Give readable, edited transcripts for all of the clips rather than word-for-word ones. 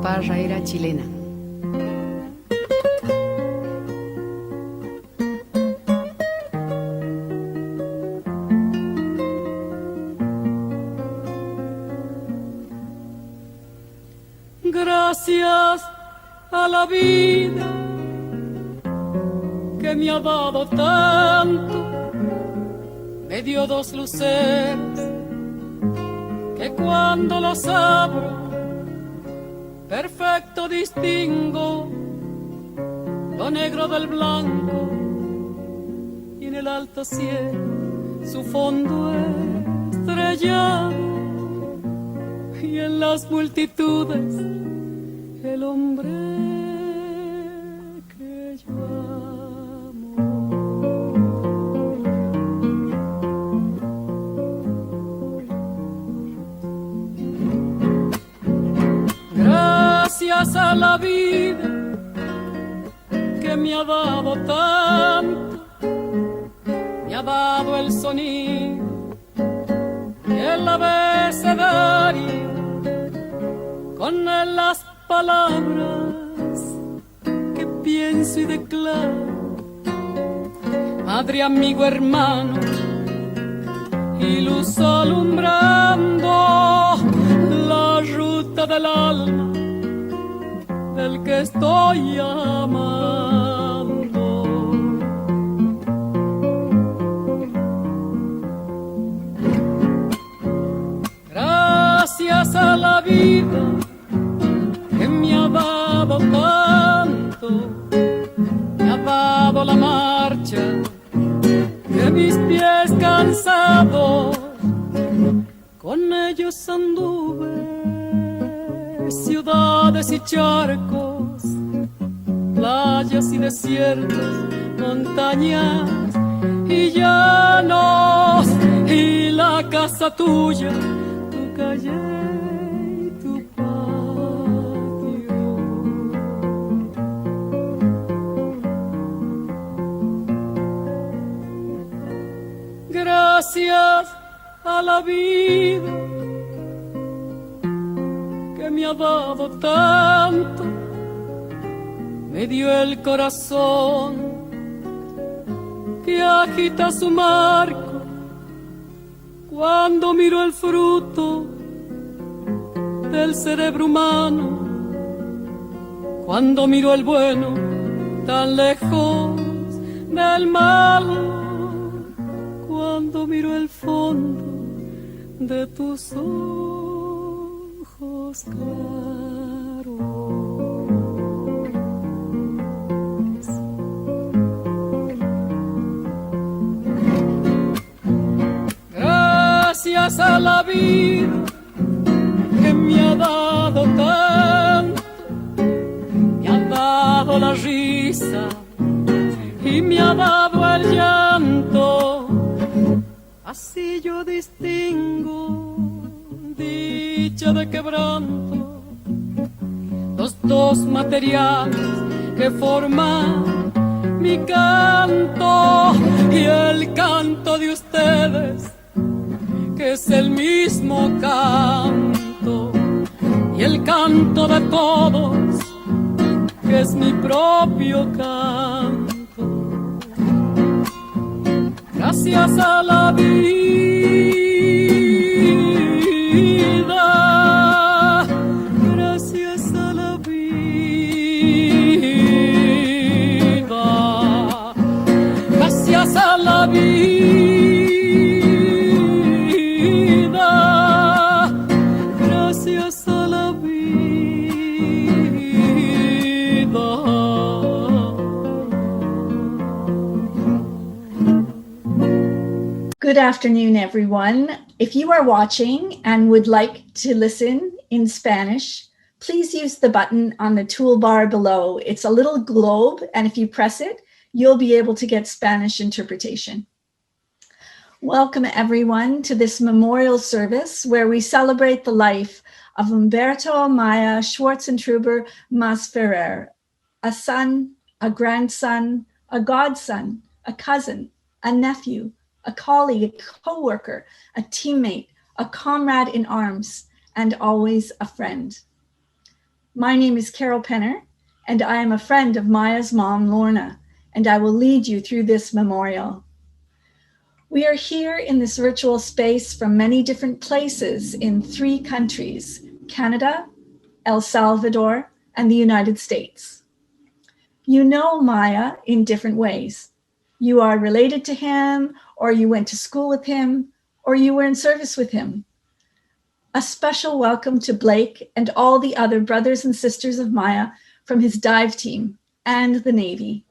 papá era chilena. Gracias a la vida que me ha dado tanto, me dio dos luceros que cuando los abro perfecto distingo lo negro del blanco, y en el alto cielo su fondo estrellado, y en las multitudes el hombre que yo amo. Gracias a la vida que me ha dado tanto, me ha dado el sonido y el abecedario, con él las palabras que pienso y declaro, madre, amigo, hermano, y luz alumbrando la ruta del alma del que estoy amando. Gracias a la vida que me ha dado tanto, me ha dado la marcha de mis pies cansados, con ellos anduve ciudades y charcos, playas y desiertos, montañas y llanos, y la casa tuya, tu calle y tu patio. Gracias a la vida que me ha dado tanto, me dio el corazón que agita su marco cuando miro el fruto del cerebro humano, cuando miro el bueno tan lejos del malo, cuando miro el fondo de tus ojos claros. Gracias a la vida que me ha dado tanto, me ha dado la risa y me ha dado el llanto, así yo distingo dicha de quebranto, los dos materiales que forman mi canto, y el canto de ustedes que es el mismo canto, y el canto de todos que es mi propio canto. Gracias a la vida, gracias a la vida, gracias a la vida, gracias a la vida. Good afternoon, everyone. If you are watching and would like to listen in Spanish, please use the button on the toolbar below. It's a little globe, and if you press it, you'll be able to get Spanish interpretation. Welcome, everyone, to this memorial service where we celebrate the life of Umberto Maya Schwartzentruber Masferrer, a son, a grandson, a godson, a cousin, a nephew, a colleague, a co-worker, a teammate, a comrade in arms, and always a friend. My name is Carol Penner, and I am a friend of Maya's mom, Lorna, and I will lead you through this memorial. We are here in this virtual space from many different places in 3 countries, Canada, El Salvador, and the United States. You know Maya in different ways. You are related to him, or you went to school with him, or you were in service with him. A special welcome to Blake and all the other brothers and sisters of Maya from his dive team and the Navy.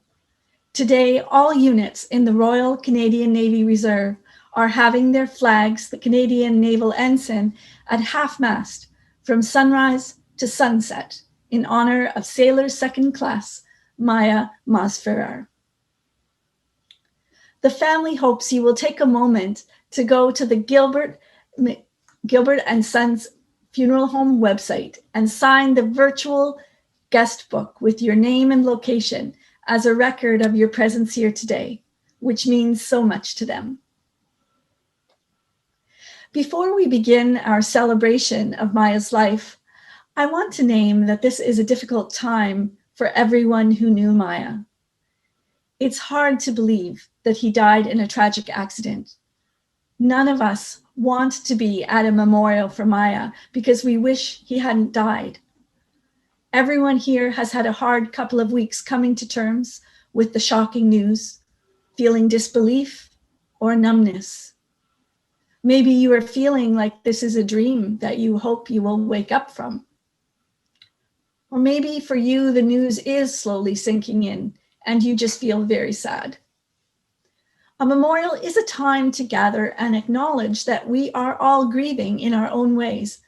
Today, all units in the Royal Canadian Navy Reserve are having their flags, the Canadian Naval Ensign, at half-mast from sunrise to sunset in honor of Sailor Second Class Maya Masferrer. The family hopes you will take a moment to go to the Gilbert and Sons Funeral Home website and sign the virtual guest book with your name and location as a record of your presence here today, which means so much to them. Before we begin our celebration of Maya's life, I want to name that this is a difficult time for everyone who knew Maya. It's hard to believe that he died in a tragic accident. None of us want to be at a memorial for Maya because we wish he hadn't died. Everyone here has had a hard couple of weeks coming to terms with the shocking news, feeling disbelief or numbness. Maybe you are feeling like this is a dream that you hope you will wake up from. Or maybe for you, the news is slowly sinking in and you just feel very sad. A memorial is a time to gather and acknowledge that we are all grieving in our own ways.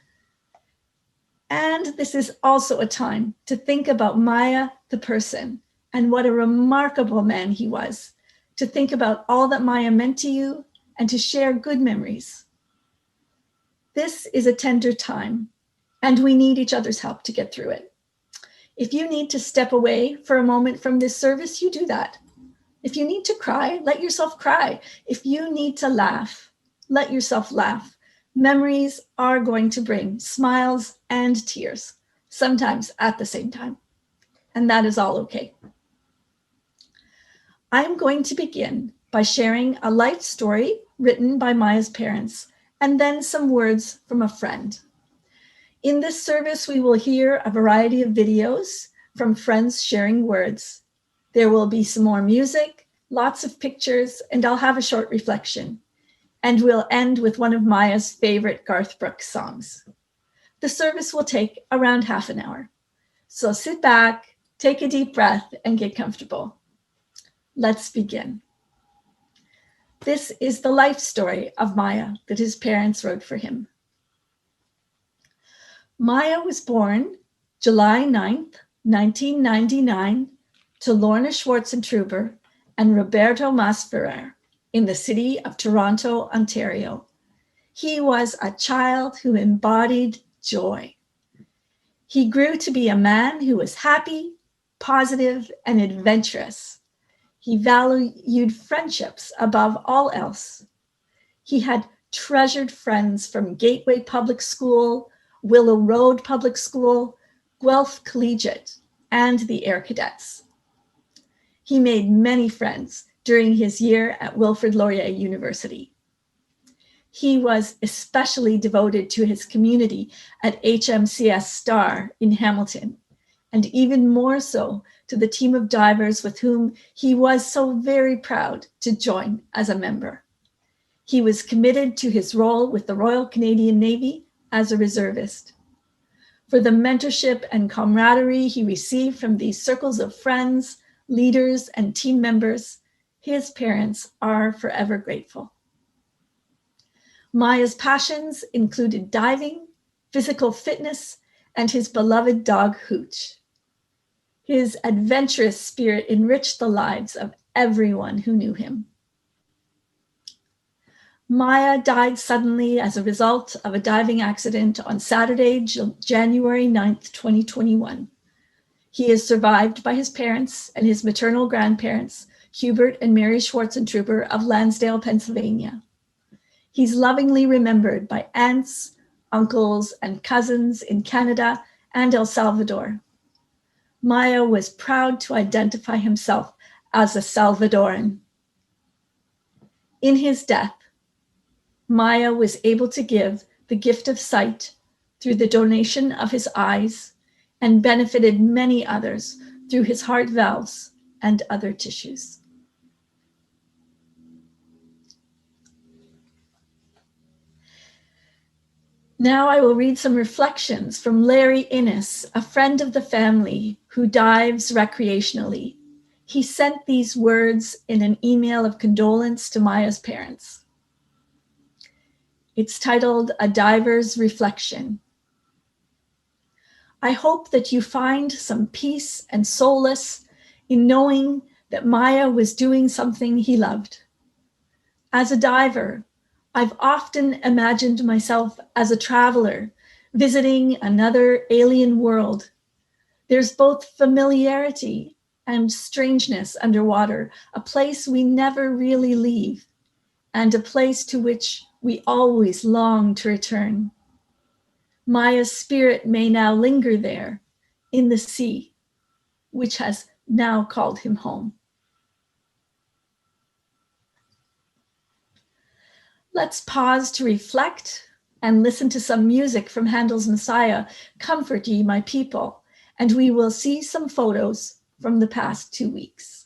And this is also a time to think about Maya, the person, and what a remarkable man he was, to think about all that Maya meant to you and to share good memories. This is a tender time, and we need each other's help to get through it. If you need to step away for a moment from this service, you do that. If you need to cry, let yourself cry. If you need to laugh, let yourself laugh. Memories are going to bring smiles and tears, sometimes at the same time, and that is all okay. I'm going to begin by sharing a life story written by Maya's parents, and then some words from a friend. In this service, we will hear a variety of videos from friends sharing words. There will be some more music, lots of pictures, and I'll have a short reflection. And we'll end with one of Maya's favorite Garth Brooks songs. The service will take around half an hour. So sit back, take a deep breath, and get comfortable. Let's begin. This is the life story of Maya that his parents wrote for him. Maya was born July 9th, 1999, to Lorna Schwartzentruber and Umberto Masferrer in the city of Toronto, Ontario. He was a child who embodied joy. He grew to be a man who was happy, positive, and adventurous. He valued friendships above all else. He had treasured friends from Gateway Public School, Willow Road Public School, Guelph Collegiate, and the Air Cadets. He made many friends during his year at Wilfrid Laurier University. He was especially devoted to his community at HMCS Star in Hamilton, and even more so to the team of divers with whom he was so very proud to join as a member. He was committed to his role with the Royal Canadian Navy as a reservist. For the mentorship and camaraderie he received from these circles of friends, leaders, and team members, his parents are forever grateful. Maya's passions included diving, physical fitness, and his beloved dog, Hooch. His adventurous spirit enriched the lives of everyone who knew him. Maya died suddenly as a result of a diving accident on Saturday, January 9th, 2021. He is survived by his parents and his maternal grandparents, Hubert and Mary Schwartzentruber of Lansdale, Pennsylvania. He's lovingly remembered by aunts, uncles, and cousins in Canada and El Salvador. Maya was proud to identify himself as a Salvadoran. In his death, Maya was able to give the gift of sight through the donation of his eyes and benefited many others through his heart valves and other tissues. Now I will read some reflections from Larry Innes, a friend of the family who dives recreationally. He sent these words in an email of condolence to Maya's parents. It's titled A Diver's Reflection. I hope that you find some peace and solace in knowing that Maya was doing something he loved. As a diver, I've often imagined myself as a traveler visiting another alien world. There's both familiarity and strangeness underwater, a place we never really leave, and a place to which we always long to return. Maya's spirit may now linger there in the sea, which has now called him home. Let's pause to reflect and listen to some music from Handel's Messiah, Comfort Ye My People, and we will see some photos from the past 2 weeks.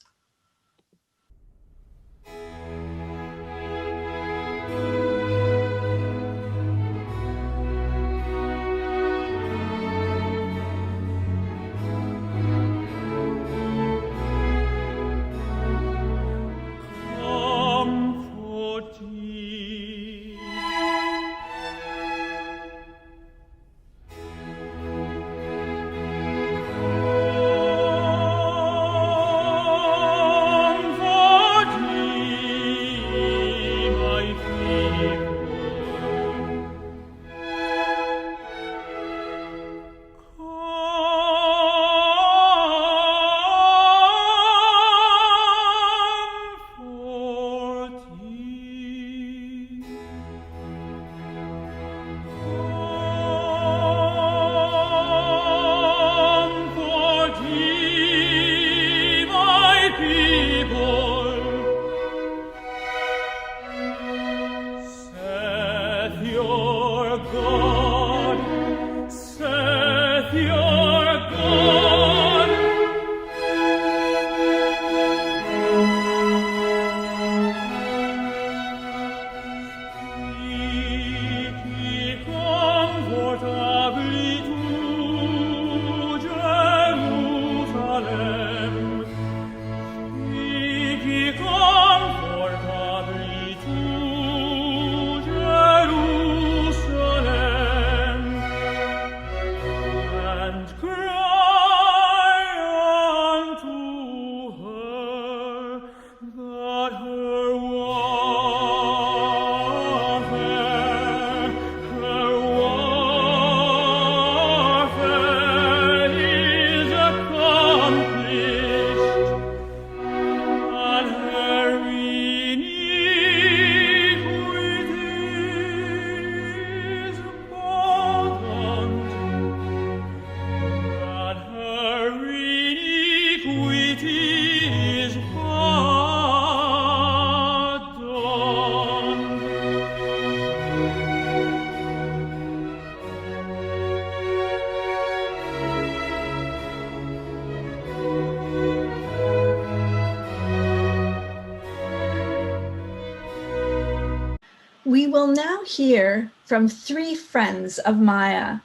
We will now hear from 3 friends of Maya.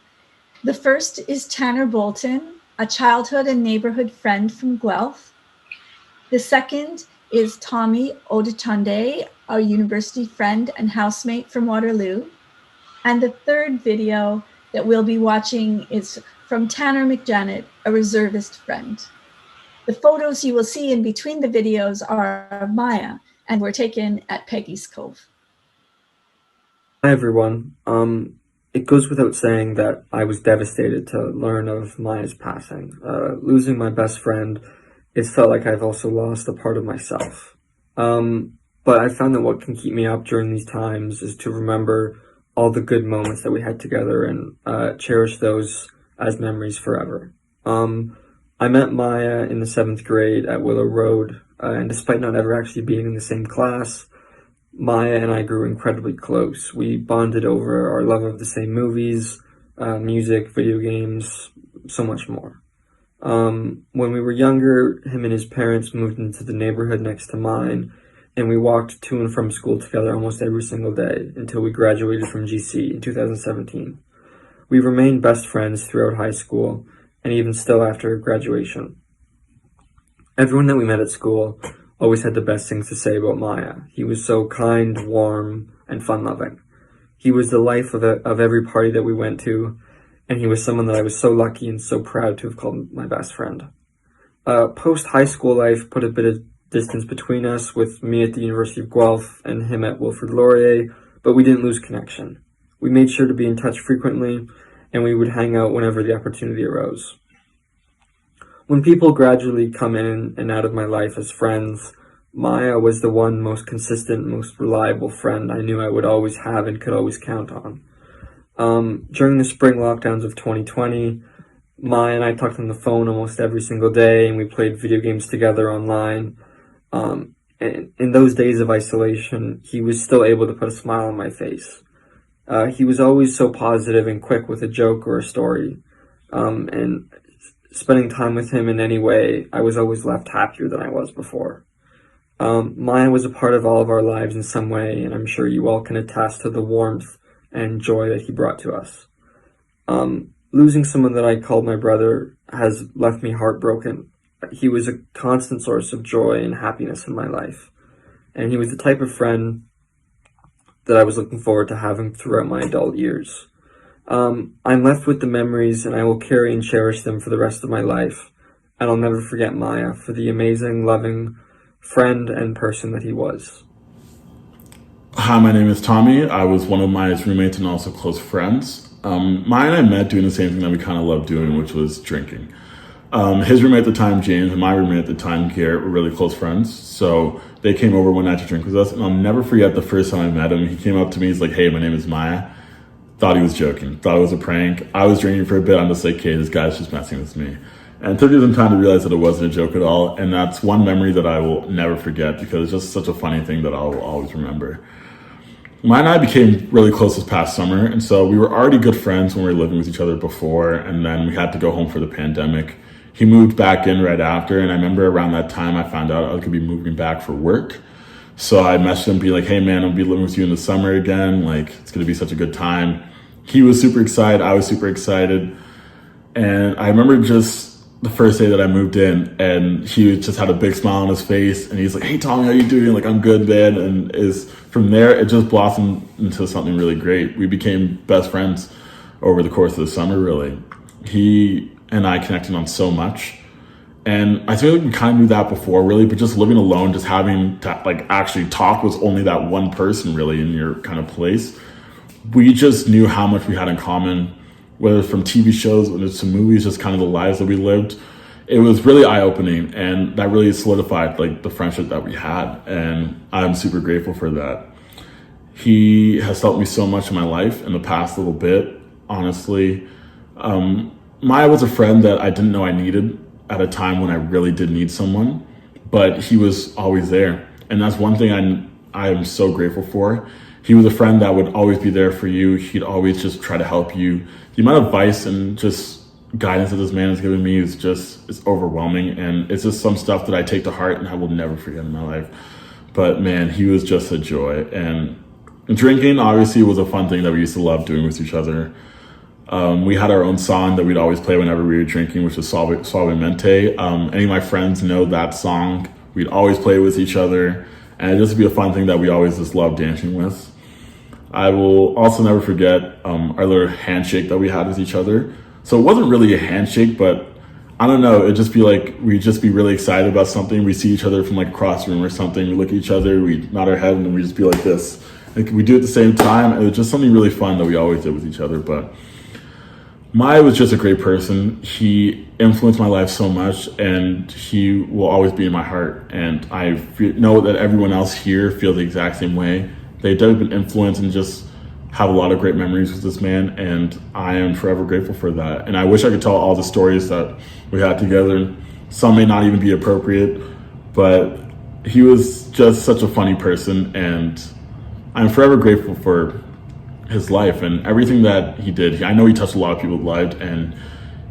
The first is Tanner Bolton, a childhood and neighborhood friend from Guelph. The second is Tommy Odutunde, a university friend and housemate from Waterloo. And the third video that we'll be watching is from Tanner McJanet, a reservist friend. The photos you will see in between the videos are of Maya and were taken at Peggy's Cove. Hi everyone. It goes without saying that I was devastated to learn of Maya's passing. Losing my best friend, it's felt like I've also lost a part of myself. But I found that what can keep me up during these times is to remember all the good moments that we had together and cherish those as memories forever. I met Maya in the 7th grade at Willow Road, and despite not ever actually being in the same class, Maya and I grew incredibly close. We bonded over our love of the same movies, music, video games, so much more. When we were younger, him and his parents moved into the neighborhood next to mine, and we walked to and from school together almost every single day until we graduated from GC in 2017. We remained best friends throughout high school, and even still after graduation. Everyone that we met at school always had the best things to say about Maya. He was so kind, warm, and fun-loving. He was the life of every party that we went to, and he was someone that I was so lucky and so proud to have called my best friend. Post-high school life put a bit of distance between us, with me at the University of Guelph and him at Wilfrid Laurier, but we didn't lose connection. We made sure to be in touch frequently, and we would hang out whenever the opportunity arose. When people gradually come in and out of my life as friends, Maya was the one most consistent, most reliable friend I knew I would always have and could always count on. During the spring lockdowns of 2020, Maya and I talked on the phone almost every single day, and we played video games together online. And in those days of isolation, he was still able to put a smile on my face. He was always so positive and quick with a joke or a story. And spending time with him in any way, I was always left happier than I was before. Maya was a part of all of our lives in some way, and I'm sure you all can attest to the warmth and joy that he brought to us. Losing someone that I called my brother has left me heartbroken. He was a constant source of joy and happiness in my life, and he was the type of friend that I was looking forward to having throughout my adult years. I'm left with the memories, and I will carry and cherish them for the rest of my life, and I'll never forget Maya for the amazing, loving friend and person that he was. Hi, my name is Tommy. I was one of Maya's roommates and also close friends. Maya and I met doing the same thing that we kind of loved doing, which was drinking. His roommate at the time, James, and my roommate at the time, Garrett, were really close friends. So they came over one night to drink with us, and I'll never forget the first time I met him. He came up to me, he's like, "Hey, my name is Maya." Thought he was joking, thought it was a prank. I was drinking for a bit. I'm just like, "Hey, this guy's just messing with me." And it took me some time to realize that it wasn't a joke at all. And that's one memory that I will never forget, because it's just such a funny thing that I'll always remember. Maya and I became really close this past summer, and so we were already good friends when we were living with each other before, and then we had to go home for the pandemic. He moved back in right after, and I remember around that time I found out I could be moving back for work. So I messaged him, be like, "Hey man, I'll be living with you in the summer again. Like, it's gonna be such a good time." He was super excited, I was super excited. And I remember just the first day that I moved in, and he just had a big smile on his face, and he's like, "Hey Tommy, how you doing?" Like, "I'm good, man." And from there, it just blossomed into something really great. We became best friends over the course of the summer, really. He and I connected on so much. And I feel like we kind of knew that before, really, but just living alone, just having to like actually talk with only that one person really in your kind of place. We just knew how much we had in common, whether it's from TV shows, whether it's from movies, just kind of the lives that we lived. It was really eye-opening, and that really solidified like the friendship that we had, and I'm super grateful for that. He has helped me so much in my life in the past little bit, honestly. Maya was a friend that I didn't know I needed at a time when I really did need someone, but he was always there, and that's one thing I am so grateful for. He was a friend that would always be there for you. He'd always just try to help you. The amount of advice and just guidance that this man has given me is overwhelming, and it's just some stuff that I take to heart and I will never forget in my life. But man, he was just a joy. And drinking obviously was a fun thing that we used to love doing with each other. We had our own song that we'd always play whenever we were drinking, which was Suavemente. Any of my friends know that song. We'd always play it with each other, and it just be a fun thing that we always just loved dancing with. I will also never forget our little handshake that we had with each other. So it wasn't really a handshake, but I don't know, it'd just be like, we'd just be really excited about something. We see each other from like across the room or something. We look at each other, we nod our head, and then we just be like this. Like, we do it at the same time. It was just something really fun that we always did with each other. But Maya was just a great person. He influenced my life so much, and he will always be in my heart. And know that everyone else here feels the exact same way. They've been influenced and just have a lot of great memories with this man, and I am forever grateful for that. And I wish I could tell all the stories that we had together. Some may not even be appropriate, but he was just such a funny person, and I'm forever grateful for his life and everything that he did. I know he touched a lot of people's lives, and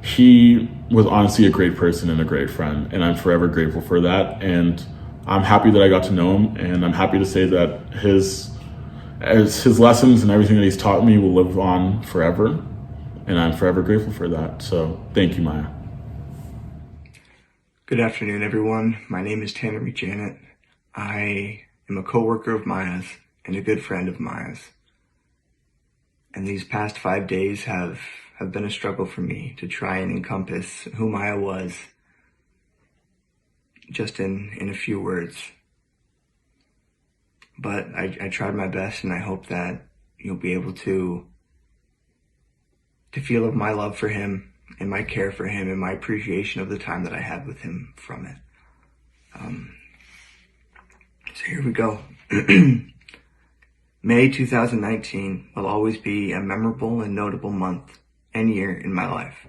he was honestly a great person and a great friend, and I'm forever grateful for that. And I'm happy that I got to know him, and I'm happy to say that his lessons and everything that he's taught me will live on forever, and I'm forever grateful for that. So thank you, Maya. Good afternoon, everyone. My name is Tanner Janet. I am a co-worker of Maya's and a good friend of Maya's. And these past 5 days have been a struggle for me to try and encompass who Maya was just in a few words. But I tried my best, and I hope that you'll be able to feel of my love for him and my care for him and my appreciation of the time that I had with him from it. So here we go. May 2019 will always be a memorable and notable month and year in my life.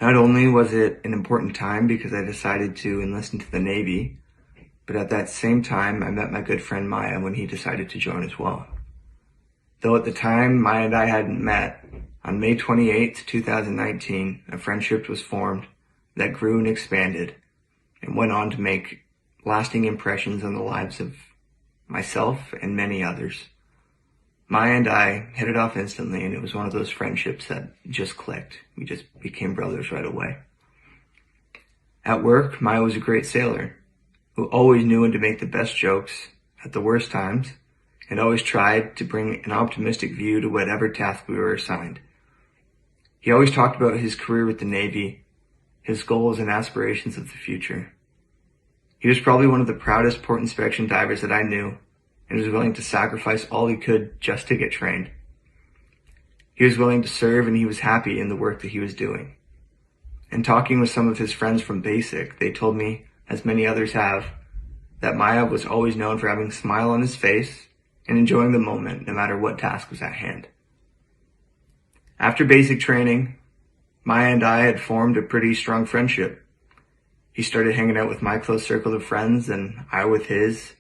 Not only was it an important time because I decided to enlist into the Navy, but at that same time I met my good friend Maya when he decided to join as well. Though at the time Maya and I hadn't met, on May 28th, 2019, a friendship was formed that grew and expanded and went on to make lasting impressions on the lives of myself and many others. Maya and I hit it off instantly, and it was one of those friendships that just clicked. We just became brothers right away. At work, Maya was a great sailor who always knew when to make the best jokes at the worst times and always tried to bring an optimistic view to whatever task we were assigned. He always talked about his career with the Navy, his goals and aspirations of the future. He was probably one of the proudest port inspection divers that I knew, and was willing to sacrifice all he could just to get trained. He was willing to serve, and he was happy in the work that he was doing. And talking with some of his friends from Basic, they told me, as many others have, that Maya was always known for having a smile on his face and enjoying the moment no matter what task was at hand. After basic training, Maya and I had formed a pretty strong friendship. He started hanging out with my close circle of friends and I with his.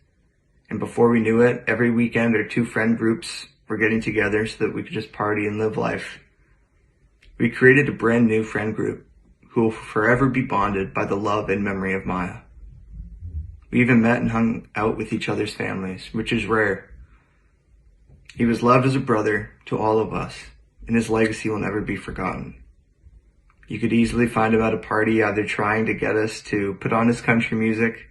And before we knew it, every weekend our two friend groups were getting together so that we could just party and live life. We created a brand new friend group who will forever be bonded by the love and memory of Maya. We even met and hung out with each other's families, which is rare. He was loved as a brother to all of us, and his legacy will never be forgotten. You could easily find him at a party either trying to get us to put on his country music,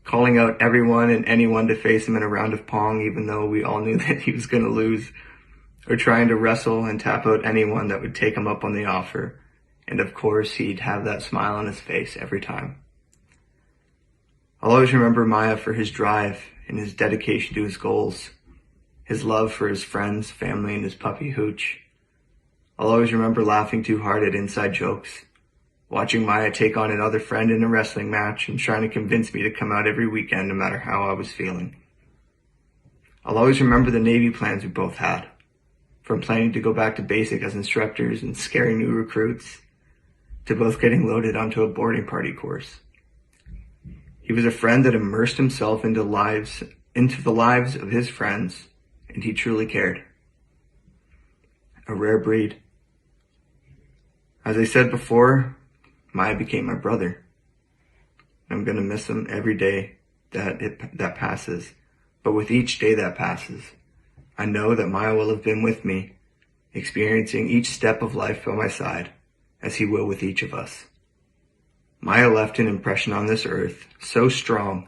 calling out everyone and anyone to face him in a round of Pong even though we all knew that he was going to lose, or trying to wrestle and tap out anyone that would take him up on the offer. And of course, he'd have that smile on his face every time. I'll always remember Maya for his drive and his dedication to his goals, his love for his friends, family, and his puppy Hooch. I'll always remember laughing too hard at inside jokes, watching Maya take on another friend in a wrestling match and trying to convince me to come out every weekend no matter how I was feeling. I'll always remember the Navy plans we both had, from planning to go back to basic as instructors and scaring new recruits, to both getting loaded onto a boarding party course. He was a friend that immersed himself into the lives of his friends, and he truly cared. A rare breed. As I said before, Maya became my brother. I'm going to miss him every day that passes. But with each day that passes, I know that Maya will have been with me, experiencing each step of life by my side, as he will with each of us. Maya left an impression on this earth so strong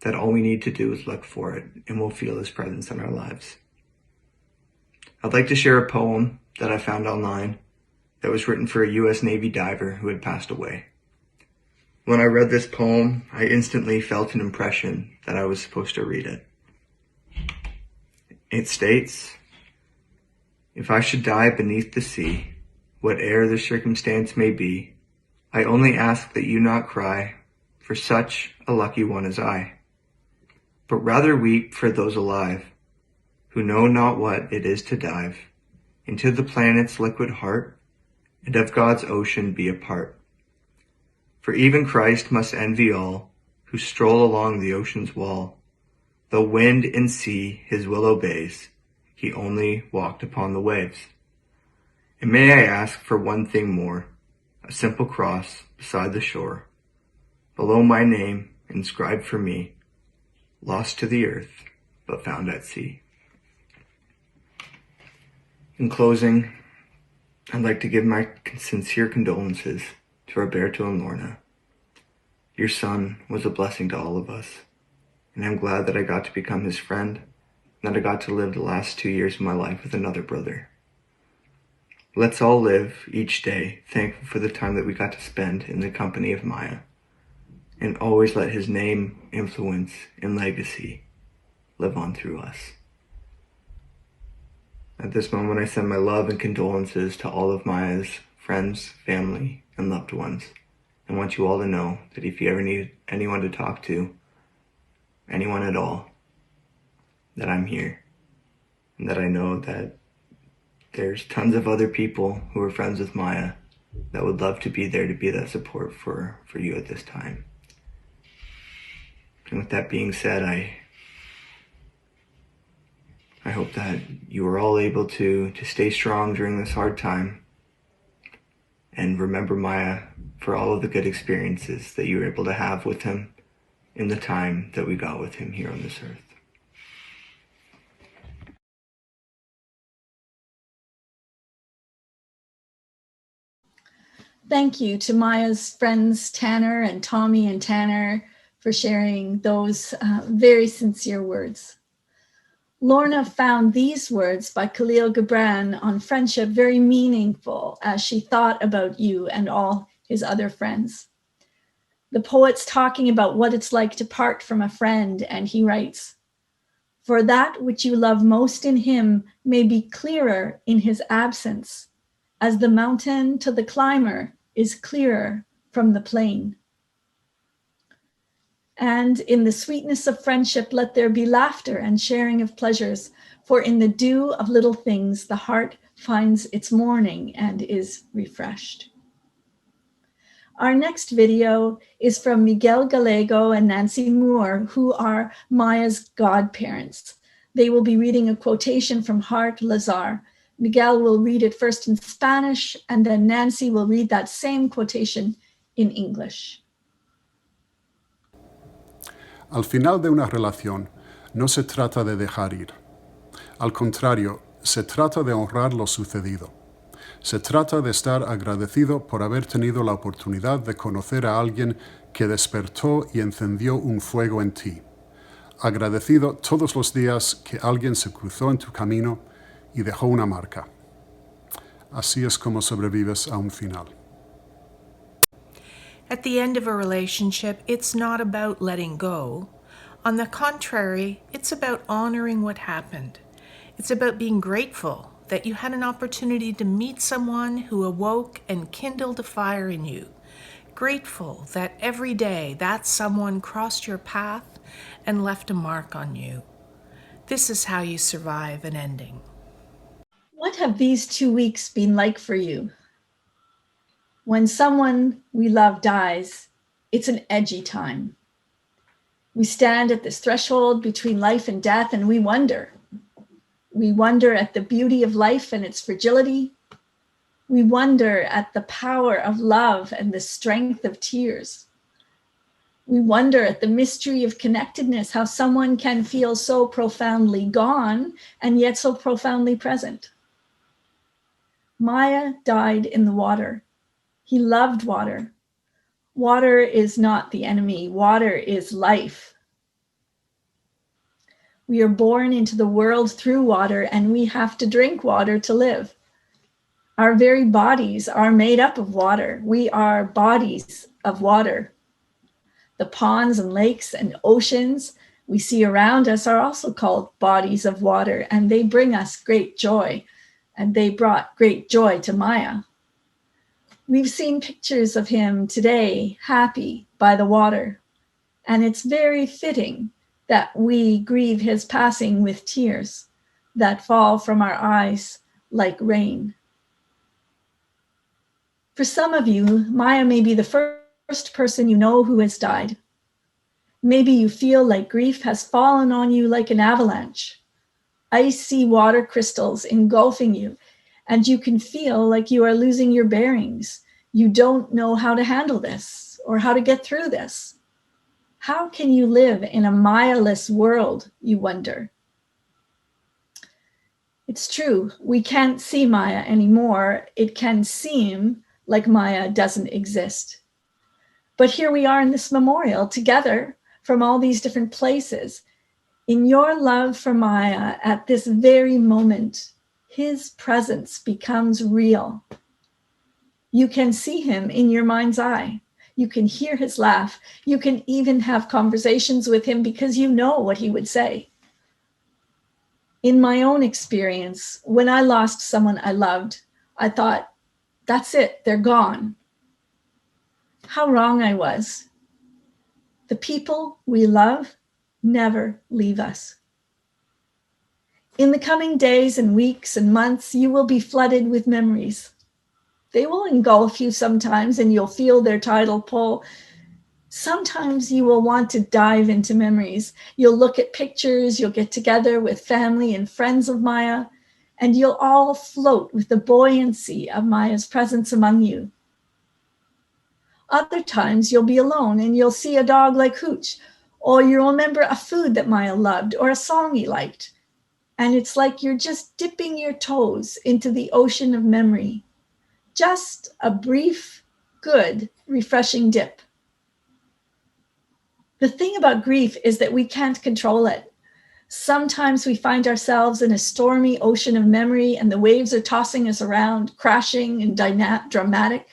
that all we need to do is look for it, and we'll feel his presence in our lives. I'd like to share a poem that I found online that was written for a U.S. Navy diver who had passed away. When I read this poem, I instantly felt an impression that I was supposed to read it. It states, "If I should die beneath the sea, whate'er the circumstance may be, I only ask that you not cry for such a lucky one as I, but rather weep for those alive who know not what it is to dive into the planet's liquid heart, and of God's ocean be a part. For even Christ must envy all who stroll along the ocean's wall. Though wind and sea his will obeys, he only walked upon the waves. And may I ask for one thing more, a simple cross beside the shore, below my name inscribed for me, lost to the earth, but found at sea. In closing, I'd like to give my sincere condolences to Umberto and Lorna. Your son was a blessing to all of us, and I'm glad that I got to become his friend, and that I got to live the last 2 years of my life with another brother. Let's all live each day thankful for the time that we got to spend in the company of Maya, and always let his name, influence, and legacy live on through us. At this moment, I send my love and condolences to all of Maya's friends, family, and loved ones. I want you all to know that if you ever need anyone to talk to, anyone at all, that I'm here. And that I know that there's tons of other people who are friends with Maya that would love to be there to be that support for you at this time. And with that being said, I hope that you are all able to stay strong during this hard time and remember Maya for all of the good experiences that you were able to have with him in the time that we got with him here on this earth. Thank you to Maya's friends, Tanner and Tommy and Tanner, for sharing those very sincere words. Lorna found these words by Khalil Gibran on friendship very meaningful as she thought about you and all his other friends. The poet's talking about what it's like to part from a friend, and he writes, "For that which you love most in him may be clearer in his absence, as the mountain to the climber is clearer from the plain. And in the sweetness of friendship, let there be laughter and sharing of pleasures, for in the dew of little things, the heart finds its morning and is refreshed." Our next video is from Miguel Gallego and Nancy Moore, who are Maya's godparents. They will be reading a quotation from Hart Lazar. Miguel will read it first in Spanish, and then Nancy will read that same quotation in English. Al final de una relación, no se trata de dejar ir. Al contrario, se trata de honrar lo sucedido. Se trata de estar agradecido por haber tenido la oportunidad de conocer a alguien que despertó y encendió un fuego en ti. Agradecido todos los días que alguien se cruzó en tu camino y dejó una marca. Así es como sobrevives a un final. At the end of a relationship, it's not about letting go. On the contrary, it's about honoring what happened. It's about being grateful that you had an opportunity to meet someone who awoke and kindled a fire in you. Grateful that every day that someone crossed your path and left a mark on you. This is how you survive an ending. What have these 2 weeks been like for you? When someone we love dies, it's an edgy time. We stand at this threshold between life and death, and we wonder. We wonder at the beauty of life and its fragility. We wonder at the power of love and the strength of tears. We wonder at the mystery of connectedness, how someone can feel so profoundly gone and yet so profoundly present. Maya died in the water. He loved water. Water is not the enemy. Water is life. We are born into the world through water, and we have to drink water to live. Our very bodies are made up of water. We are bodies of water. The ponds and lakes and oceans we see around us are also called bodies of water, and they bring us great joy, and they brought great joy to Maya. We've seen pictures of him today, happy by the water, and it's very fitting that we grieve his passing with tears. that fall from our eyes like rain. For some of you, Maya may be the first person you know who has died. Maybe you feel like grief has fallen on you like an avalanche, icy water crystals engulfing you, and you can feel like you are losing your bearings. You don't know how to handle this or how to get through this. How can you live in a Maya-less world, you wonder? It's true, we can't see Maya anymore. It can seem like Maya doesn't exist. But here we are in this memorial together from all these different places. In your love for Maya at this very moment, his presence becomes real. You can see him in your mind's eye. You can hear his laugh. You can even have conversations with him because you know what he would say. In my own experience, when I lost someone I loved, I thought, that's it, they're gone. How wrong I was. The people we love never leave us. In the coming days and weeks and months, you will be flooded with memories. They will engulf you sometimes and you'll feel their tidal pull. Sometimes you will want to dive into memories. You'll look at pictures, you'll get together with family and friends of Maya, and you'll all float with the buoyancy of Maya's presence among you. Other times you'll be alone and you'll see a dog like Hooch, or you'll remember a food that Maya loved or a song he liked. And it's like you're just dipping your toes into the ocean of memory. Just a brief, good, refreshing dip. The thing about grief is that we can't control it. Sometimes we find ourselves in a stormy ocean of memory and the waves are tossing us around, crashing and dramatic.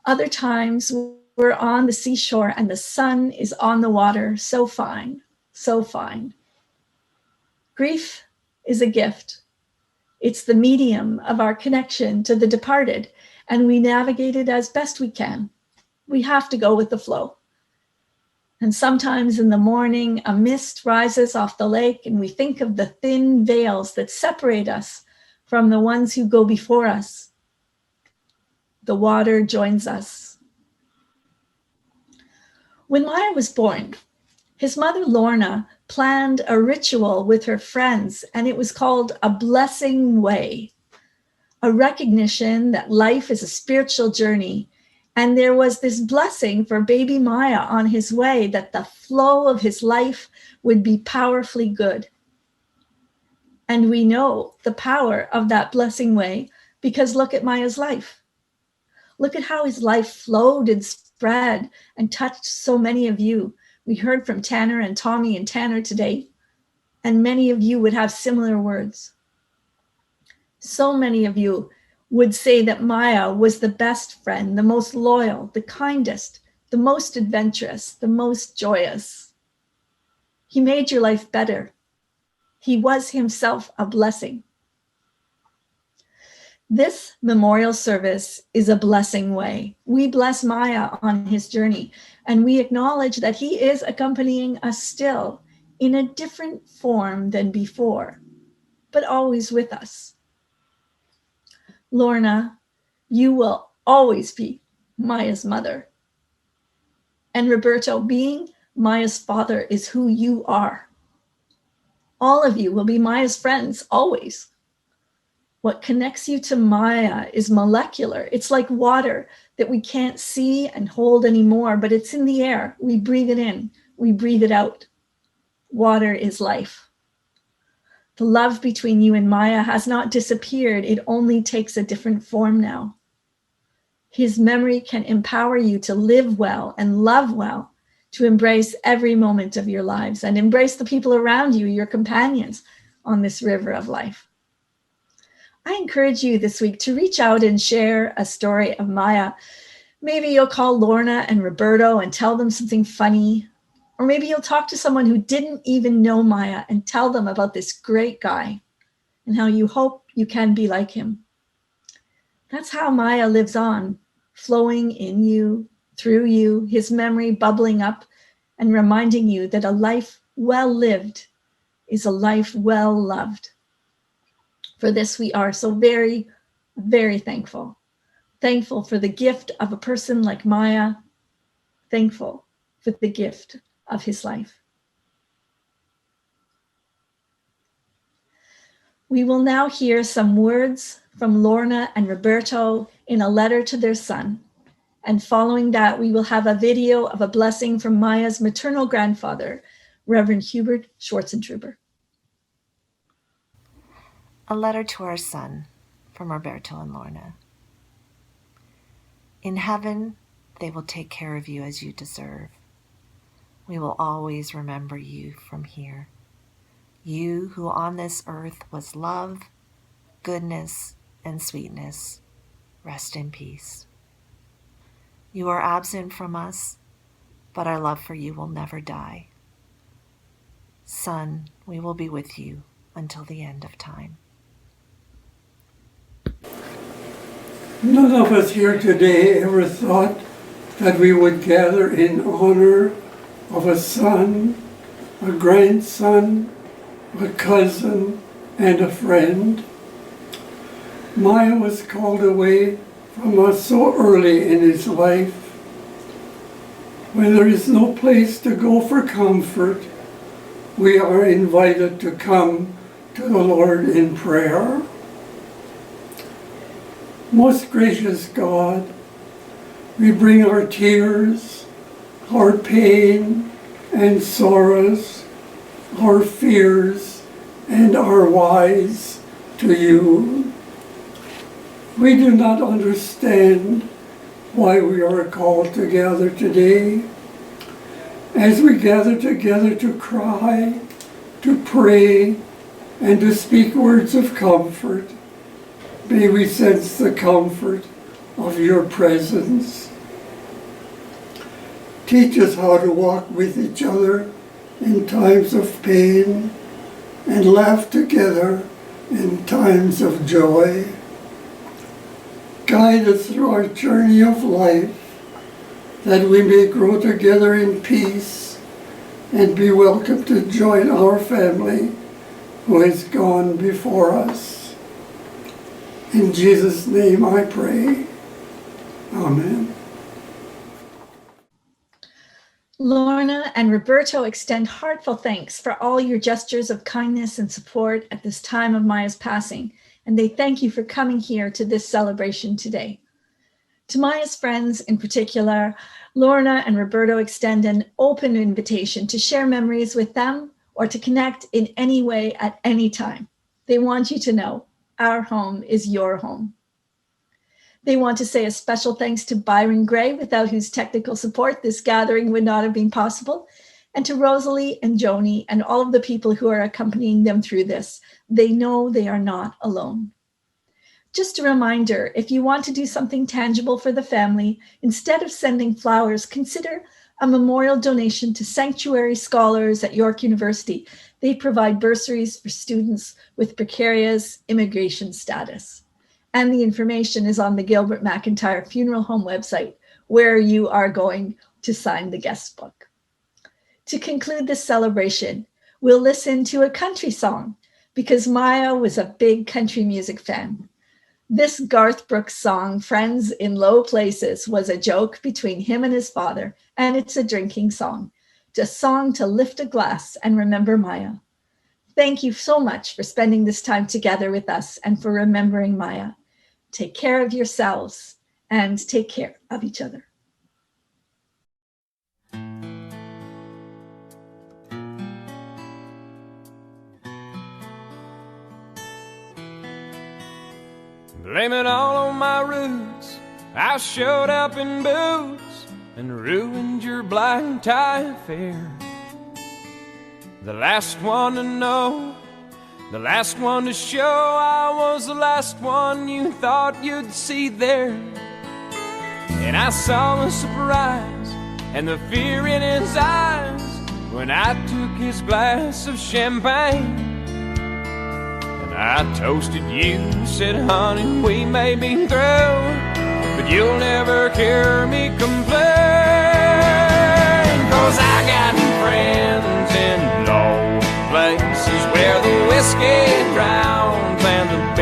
Other times we're on the seashore and the sun is on the water, so fine, so fine. Grief is a gift. It's the medium of our connection to the departed, and we navigate it as best we can. We have to go with the flow. And sometimes in the morning, a mist rises off the lake, and we think of the thin veils that separate us from the ones who go before us. The water joins us. When Maya was born, his mother, Lorna, planned a ritual with her friends, and it was called a blessing way, a recognition that life is a spiritual journey. And there was this blessing for baby Maya on his way, that the flow of his life would be powerfully good. And we know the power of that blessing way because look at Maya's life. Look at how his life flowed and spread and touched so many of you. We heard from Tanner and Tommy and Tanner today, and many of you would have similar words. So many of you would say that Maya was the best friend, the most loyal, the kindest, the most adventurous, the most joyous. He made your life better. He was himself a blessing. This memorial service is a blessing way. We bless Maya on his journey, and we acknowledge that he is accompanying us still in a different form than before, but always with us. Lorna, you will always be Maya's mother. And Roberto, being Maya's father is who you are. All of you will be Maya's friends, always. What connects you to Maya is molecular. It's like water that we can't see and hold anymore, but it's in the air. We breathe it in, we breathe it out. Water is life. The love between you and Maya has not disappeared. It only takes a different form now. His memory can empower you to live well and love well, to embrace every moment of your lives and embrace the people around you, your companions on this river of life. I encourage you this week to reach out and share a story of Maya. Maybe you'll call Lorna and Roberto and tell them something funny. Or maybe you'll talk to someone who didn't even know Maya and tell them about this great guy and how you hope you can be like him. That's how Maya lives on, flowing in you, through you, his memory bubbling up and reminding you that a life well lived is a life well loved. For this, we are so very, very thankful. Thankful for the gift of a person like Maya. Thankful for the gift of his life. We will now hear some words from Lorna and Roberto in a letter to their son. And following that, we will have a video of a blessing from Maya's maternal grandfather, Reverend Hubert Schwartzentruber. A letter to our son from Umberto and Lorna. In heaven, they will take care of you as you deserve. We will always remember you from here. You who on this earth was love, goodness, and sweetness, rest in peace. You are absent from us, but our love for you will never die. Son, we will be with you until the end of time. None of us here today ever thought that we would gather in honor of a son, a grandson, a cousin, and a friend. Maya was called away from us so early in his life. When there is no place to go for comfort, we are invited to come to the Lord in prayer. Most gracious God, we bring our tears, our pain and sorrows, our fears and our whys to you. We do not understand why we are called to gather today. As we gather together to cry, to pray, and to speak words of comfort, may we sense the comfort of your presence. Teach us how to walk with each other in times of pain and laugh together in times of joy. Guide us through our journey of life, that we may grow together in peace and be welcome to join our family who has gone before us. In Jesus' name I pray. Amen. Lorna and Roberto extend heartfelt thanks for all your gestures of kindness and support at this time of Maya's passing, and they thank you for coming here to this celebration today. To Maya's friends in particular, Lorna and Roberto extend an open invitation to share memories with them or to connect in any way at any time. They want you to know our home is your home. They want to say a special thanks to Byron Gray, without whose technical support this gathering would not have been possible, and to Rosalie and Joni and all of the people who are accompanying them through this. They know they are not alone. Just a reminder, if you want to do something tangible for the family, instead of sending flowers, consider a memorial donation to Sanctuary Scholars at York University. They provide bursaries for students with precarious immigration status. And the information is on the Gilbert McIntyre Funeral Home website, where you are going to sign the guest book. To conclude this celebration, we'll listen to a country song because Maya was a big country music fan. This Garth Brooks song, Friends in Low Places, was a joke between him and his father, and it's a drinking song, a song to lift a glass and remember Maya. Thank you so much for spending this time together with us and for remembering Maya. Take care of yourselves and take care of each other. Blame it all on my roots. I showed up in boots and ruined your black tie affair. The last one to know, the last one to show, I was the last one you thought you'd see there. And I saw the surprise and the fear in his eyes when I took his glass of champagne. And I toasted you, said, honey, we may be through, but you'll never hear me complain. 'Cause I got friends in low places where the whiskey drowns and the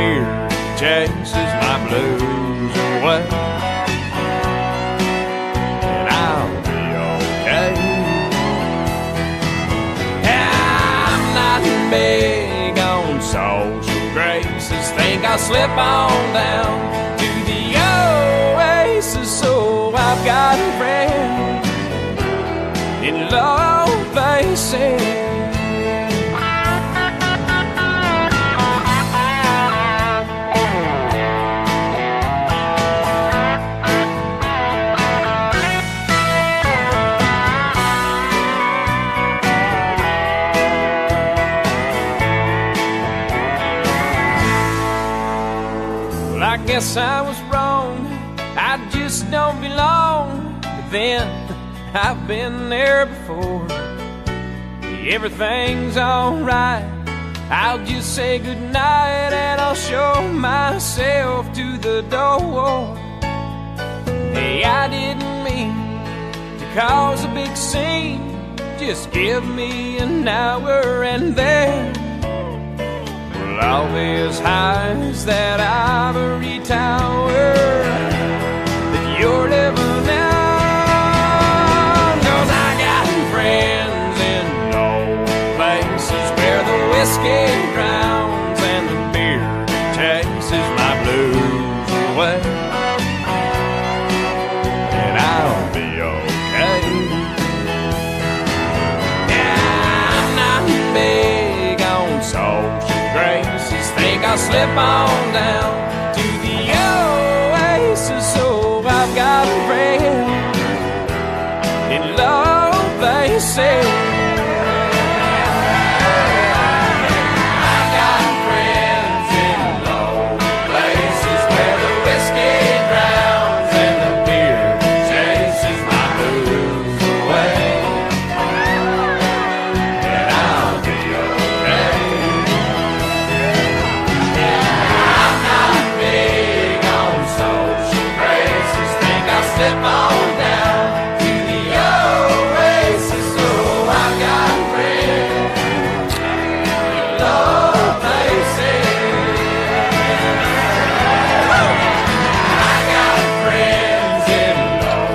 big on social graces. Think I'll slip on down to the oasis. So I've got a friend in low places. I guess I was wrong, I just don't belong. But then, I've been there before. Everything's alright, I'll just say goodnight and I'll show myself to the door. Hey, I didn't mean to cause a big scene. Just give me an hour and then all as high as that ivory tower that you're living on. 'Cause I got friends in low places where the whiskey drowns and the beer chases my blues away. And I'll be okay. Yeah, I'm not big on social graces. Think I'll slip on down to the oasis. So I've got a friend in low places. I've got friends in low places where the whiskey drowns and the beer chases my blues away. And I'll be okay. Slip on down to the oasis. So I've got friends in low places. I got friends in low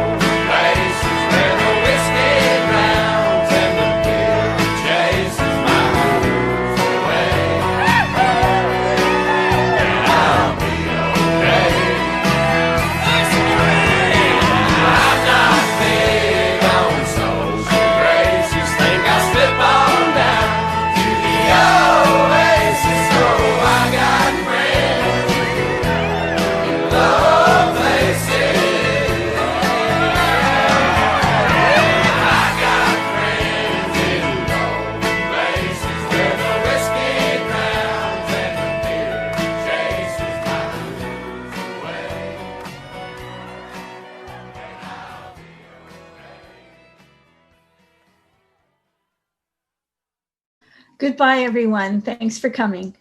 places where the whiskey drowns and the beer chases my blues away. And I'll be okay. Goodbye, everyone. Thanks for coming.